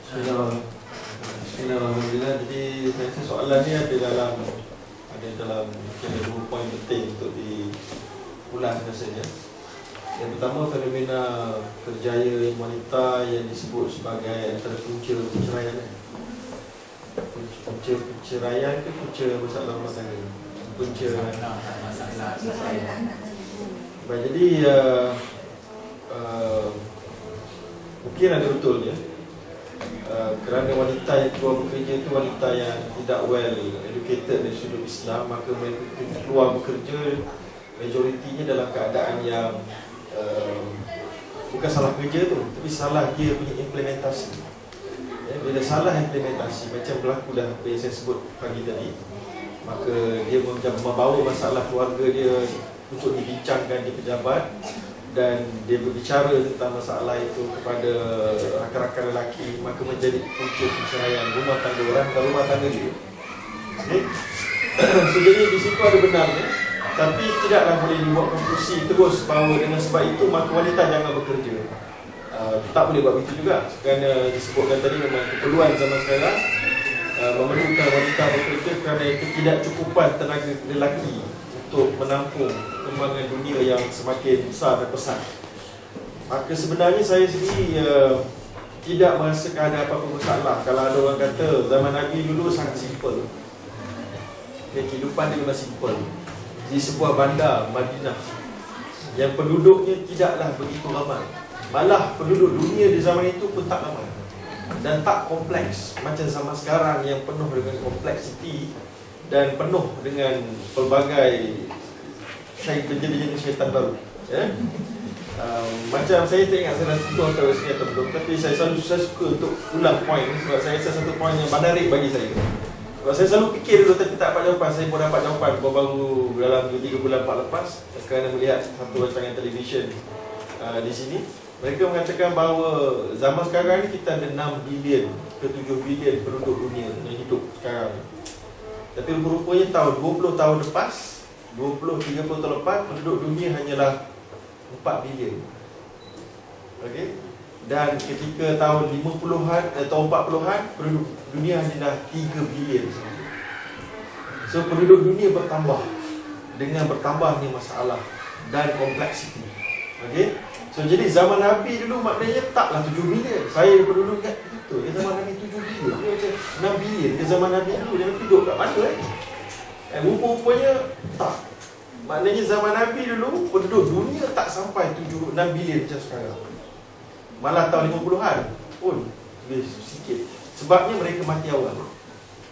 Bismillahirrahmanirrahim. Jadi saya rasa soalan ni ada dalam mungkin ada 2 poin penting untuk diulas rasanya. Yang pertama, fenomena kerjaya wanita yang disebut sebagai antara punca perceraian. Punca perceraian ke punca masalah rumah tangga? Punca masalah. Baik, jadi mungkin ada betulnya. Kerana wanita yang keluar bekerja itu wanita yang tidak well educated dari sudut Islam, maka mereka keluar bekerja majoritinya dalam keadaan yang bukan salah kerja tu, tapi salah dia punya implementasi. Bila salah implementasi, macam berlaku dah apa yang saya sebut pagi tadi, maka dia membawa masalah keluarga dia untuk dibincangkan di pejabat, dan dia berbicara tentang masalah itu kepada rakan-rakan lelaki, maka menjadi punca perceraian rumah tangga orang dan rumah tangga dia. Okay? So, jadi di situ ada benarnya, tapi tidaklah boleh dibuat konklusi terus bahawa dengan sebab itu maka wanita jangan bekerja. Tak boleh buat begitu juga, kerana disebutkan tadi memang keperluan zaman sekarang memerlukan wanita bekerja kerana ketidakcukupan tenaga lelaki untuk menampung perkembangan dunia yang semakin besar dan pesat. Maka sebenarnya saya sendiri tidak merasakan ada apa-apa masalah kalau ada orang kata zaman Nabi dulu sangat simple. Kehidupan dia memang simple. Di sebuah bandar Madinah yang penduduknya tidaklah begitu ramai, malah penduduk dunia di zaman itu pun tak ramai dan tak kompleks macam zaman sekarang yang penuh dengan kompleksiti dan penuh dengan pelbagai jenis syaitan baru. Macam saya tak ingat saya dah sentuh atau sini atau belum, tapi saya selalu suka untuk ulang poin ni sebab saya rasa satu poin yang menarik bagi saya. Sebab saya selalu fikir dulu tapi tak dapat jawapan. Saya pun dapat jawapan baru dalam 2-3 bulan 4 lepas kerana melihat satu rancangan televisyen di sini. Mereka mengatakan bahawa zaman sekarang ni kita ada 6 bilion ke 7 bilion penduduk dunia yang hidup sekarang. Tapi rupanya tahun 20 tahun lepas, 20-30 tahun lepas, penduduk dunia hanyalah 4 bilion. Okey? Dan ketika tahun 50-an atau 40-an, penduduk dunia hanyalah 3 bilion. So penduduk dunia bertambah dengan bertambahnya masalah dan kompleksiti. Okey? So jadi zaman Nabi dulu maknanya taklah 7 bilion. Saya dulu ingat betul, dia zaman Nabi 7 bilion. Dia macam 6 bilion ke zaman Nabi dulu. Dia hidup kat mana rupa-rupanya tak. Maknanya zaman Nabi dulu penduduk dunia tak sampai 6 bilion macam sekarang. Malah tahun 50-an pun lebih sikit. Sebabnya mereka mati awal.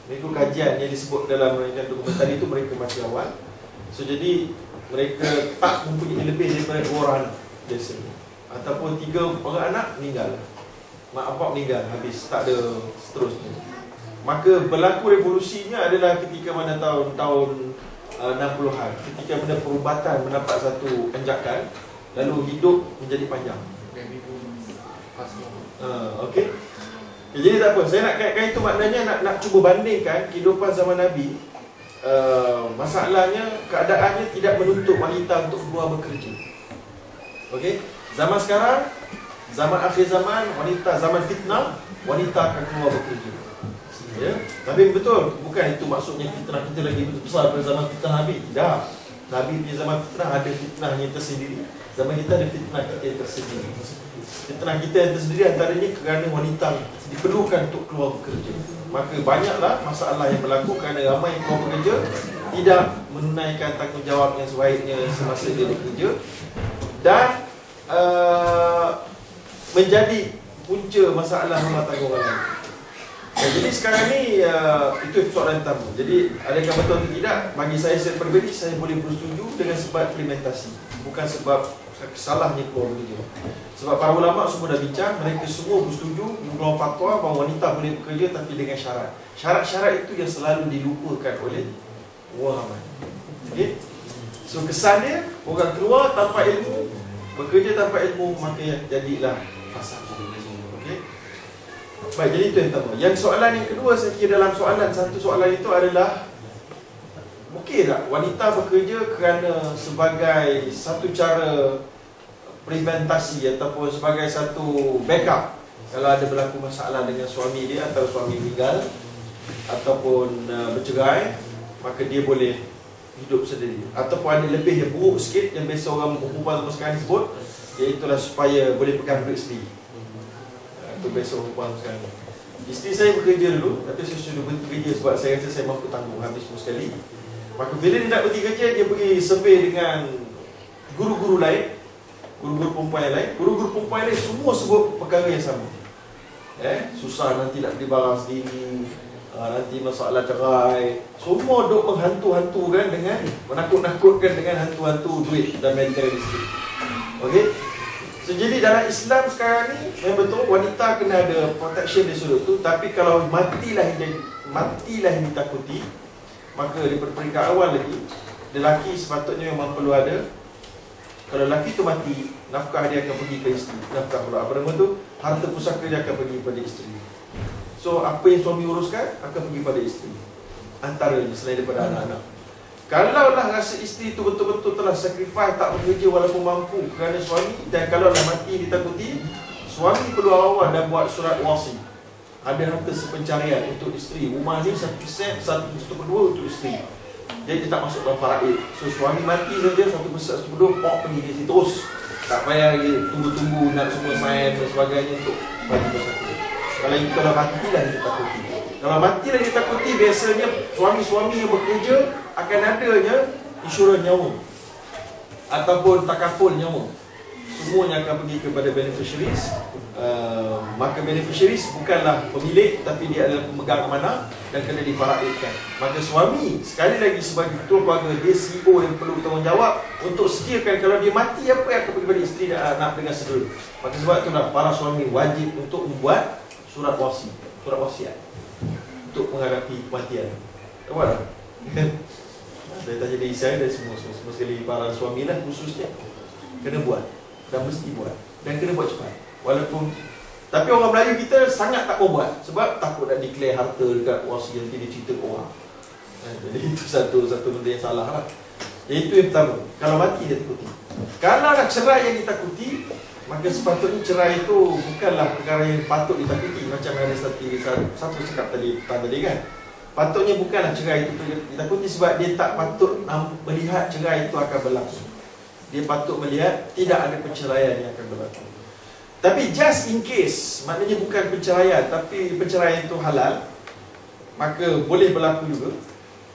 Mereka kajian yang disebut dalam rancangan dokumentari itu, mereka mati awal. So jadi mereka tak mempunyai lebih daripada 2 orang anak biasanya, ataupun 3 orang anak meninggal, mak bapak meninggal habis, tak ada seterusnya. Maka berlaku revolusinya adalah ketika mana tahun 60-an, ketika mana perubatan mendapat satu anjakan, lalu hidup menjadi panjang. Okey. Jadi tak apa, saya nak kaitkan itu, maknanya nak cuba bandingkan kehidupan zaman Nabi. Masalahnya keadaannya tidak menuntut wanita untuk keluar bekerja. Okey, zaman sekarang, zaman akhir zaman, wanita, zaman fitnah, wanita akan keluar bekerja. Ya, tapi betul, bukan itu maksudnya fitnah kita lagi besar daripada zaman fitnah Nabi. Tidak. Nabi punya zaman fitnah ada fitnahnya tersendiri. Zaman kita ada fitnah kita yang tersendiri. Fitnah kita yang tersendiri antaranya kerana wanita diperlukan untuk keluar bekerja. Maka banyaklah masalah yang berlaku kerana ramai yang keluar bekerja tidak menunaikan tanggungjawab yang sebaiknya semasa dia bekerja, dan menjadi punca masalah rumah tangga orang lain. Jadi sekarang ni itu soalan pertama. Jadi adakah betul atau tidak? Bagi saya pribadi, saya boleh bersetuju dengan sebab implementasi, bukan sebab salahnya keluar bekerja. Sebab para ulama semua dah bincang, mereka semua bersetuju mengeluarkan fatwa bahawa wanita boleh bekerja tapi dengan syarat. Syarat-syarat itu yang selalu dilupakan oleh orang ramai. Okay? So kesannya orang keluar tanpa ilmu, bekerja tanpa ilmu, maka jadilah fasad. Okey. Baik, jadi itu yang pertama. Yang soalan yang kedua, saya kira dalam satu soalan itu adalah, okey tak wanita bekerja kerana sebagai satu cara preventasi ataupun sebagai satu backup Kalau ada berlaku masalah dengan suami dia, antara suami meninggal ataupun bercerai, maka dia boleh hidup sendiri. Ataupun ada lebih yang buruk sikit, yang biasa orang perempuan sekarang sebut, iaitulah supaya boleh pegang duit sendiri. Itu biasa orang perempuan sekarang. Isteri saya bekerja dulu, tapi saya sudah berhenti kerja sebab saya rasa saya mampu tanggung habis semua sekali. Maka bila dia nak berhenti kerja, dia pergi survey dengan guru-guru lain, guru-guru perempuan yang lain. Guru-guru perempuan yang lain semua sebut perkara yang sama. Susah nanti nak beli barang sendiri, nanti masalah cerai. Semua duk menghantu-hantukan dengan, menakut-nakutkan dengan hantu-hantu duit dan mental isteri. Okey? So, jadi dalam Islam sekarang ni memang betul wanita kena ada protection di sudut tu. Tapi kalau matilah yang ditakuti, maka daripada peringkat awal lagi, lelaki sepatutnya memang perlu ada. Kalau lelaki tu mati, nafkah dia akan pergi ke isteri. Nafkah pula apa nama tu, harta pusaka dia akan pergi pada isteri. So apa yang suami uruskan akan pergi pada isteri, antaranya selain daripada anak-anak. Kalaulah rasa isteri itu betul-betul telah sacrifice, tak bekerja walaupun mampu kerana suami, dan kalaulah mati ditakuti, suami perlu awal dan buat surat wasi. Ada harta sepencarian untuk isteri. Rumah ni 1%, 1/2 untuk isteri. Jadi dia tak masuk dalam faraid. So suami mati saja 1%, 1/2 pergi ke situ terus. Tak payah lagi tunggu-tunggu nak semua sign dan sebagainya untuk bagi bersatu. Kalau matilah ditakuti. Kalau matilah ditakuti, biasanya suami-suami yang bekerja akan adanya insurans nyawa ataupun takaful nyawa. Semuanya akan pergi kepada beneficiaries. Maka beneficiaries bukanlah pemilik, tapi dia adalah pemegang amanah dan kena difaraidkan. Maka suami sekali lagi sebagai ketua keluarga, dia CEO yang perlu bertanggungjawab untuk sediakan kalau dia mati apa yang akan pergi kepada isteri dan anak dengan segera. Maka sebab itulah para suami wajib untuk membuat surat wasi, surat wasiat untuk menghadapi kematian. Tahu tak? Saya tanya diri saya dan semua sekali para suami lah khususnya kena buat dan mesti buat dan kena buat cepat. Walaupun, tapi orang Melayu kita sangat tak mau buat sebab takut nak declare harta dekat wasi nanti dia cerita ke orang. Jadi itu satu benda yang salah lah. Itu yang pertama. Kalau mati dia takuti. Kalau nak cerai yang ditakuti, maka sepatutnya cerai itu bukanlah perkara yang patut ditakuti. Macam ada satu cakap tadi kan, patutnya bukanlah cerai itu ditakuti sebab dia tak patut melihat cerai itu akan berlaku. Dia patut melihat tidak ada perceraian yang akan berlaku. Tapi just in case, maknanya bukan perceraian tapi perceraian itu halal, maka boleh berlaku juga.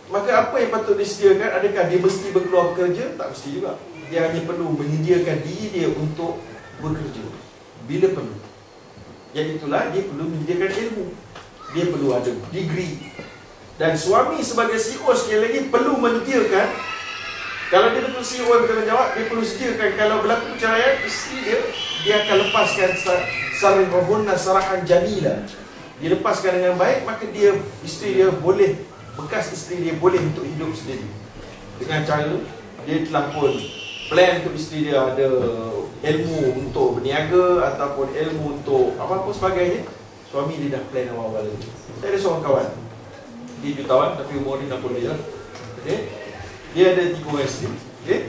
Maka apa yang patut disediakan? Adakah dia mesti berkeluar bekerja? Tak mesti juga. Dia hanya perlu menyediakan diri dia untuk bekerja bila perlu. Yang itulah dia perlu menyediakan ilmu. Dia perlu ada degree. Dan suami sebagai CEO sekali lagi perlu menyediakan. Kalau dia betul CEO yang bertanggungjawab, dia perlu sediakan kalau berlaku perceraian, isteri dia akan lepaskan sarihahunna sarahan jamila. Dia lepaskan dengan baik, maka isteri dia boleh, bekas isteri dia boleh untuk hidup sendiri. Dengan cara dia telah pun plan untuk isteri dia ada ilmu untuk berniaga ataupun ilmu untuk apa-apa sebagainya. Suami dia dah plan awal-awal lagi. Saya ada seorang kawan, dia jutawan tapi umur dia 60 je. Okay? Dia ada 3 orang isteri. Okay?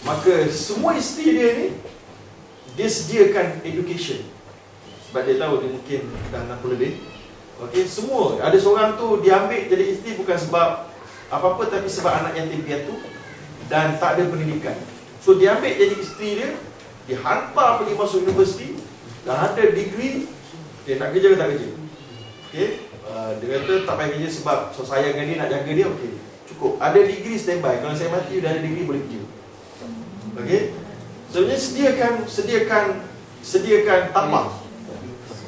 Maka semua isteri dia ni, dia sediakan education. Sebab dia tahu dia mungkin dah 60 lebih. Okay? Semua. Ada seorang tu dia ambil jadi isteri bukan sebab apa-apa, tapi sebab anak yatim piatu dan tak ada pendidikan. So dia ambil jadi isteri dia hantar pergi masuk universiti, dah ada degree, dia nak kerja ke tak kerja. Okay? Dia kata tak payah kerja sebab so sayangkan dia, nak jaga dia, okey. Cukup. Ada degree standby. Kalau saya mati dah ada degree, boleh kerja. Okey? Sebenarnya sediakan tapak.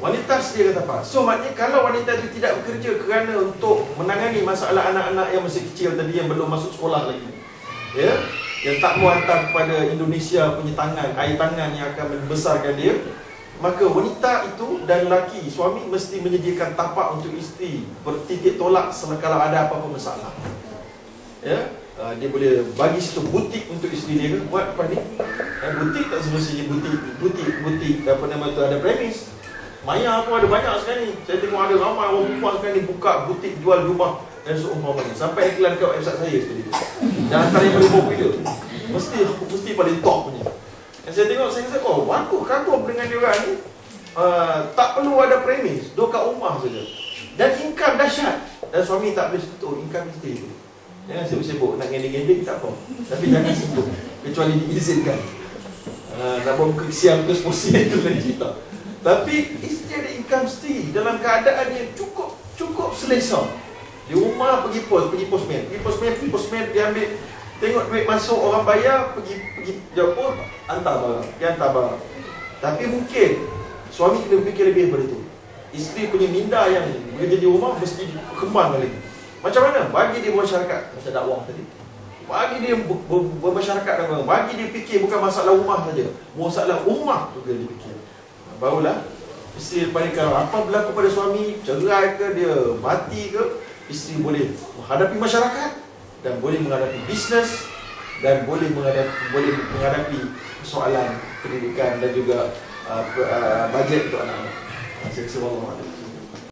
Wanita sediakan tapak. So maknanya kalau wanita itu tidak bekerja kerana untuk menangani masalah anak-anak yang masih kecil tadi, yang belum masuk sekolah lagi, ya, yang tak mau hantar kepada Indonesia punya tangan, air tangan yang akan membesarkan dia, maka wanita itu dan lelaki, suami mesti menyediakan tapak untuk isteri, bertitik tolak kalau ada apa-apa masalah. Ya, dia boleh bagi situ butik untuk isteri dia buat apa ni? Butik tak semestinya butik apa nama tu ada premis. Maya pun ada banyak sekarang ni. Saya tengok ada ramai orang perempuan sekarang ni buka butik jual rumah dan seumpamanya. Sampai iklan kat website saya sekali tu. Dan antara yang paling popular. Mesti paling top punya. Dan saya tengok, saya kata, oh, aku kagum dengan dia orang ni. tak perlu ada premis, duduk kat rumah saja. Dan income dahsyat. Dan suami tak boleh sentuh income isteri tu. Jangan sibuk-sibuk, nak gending-gending tak apa, tapi jangan sentuh, kecuali diizinkan. Nak bawa muka siang tu seposi itu lain cerita. Tapi isteri ada income sendiri dalam keadaan yang cukup selesa. Di rumah pergi postman, dia ambil, tengok duit masuk orang bayar, pergi jawab, hantar barang. Tapi mungkin suami kena fikir lebih daripada itu. Isteri punya minda yang bekerja di rumah mesti kembang lagi. Macam mana? Bagi dia bermasyarakat, macam dakwah tadi. Bagi dia bermasyarakat dengan orang. Bagi dia fikir bukan masalah rumah saja, masalah ummah juga dia fikir. Barulah isteri paling apa berlaku pada suami, cerai ke, dia mati ke, isteri boleh menghadapi masyarakat dan boleh menghadapi bisnes dan boleh menghadapi persoalan pendidikan dan juga bajet untuk anak-anak. Saya rasa Allah.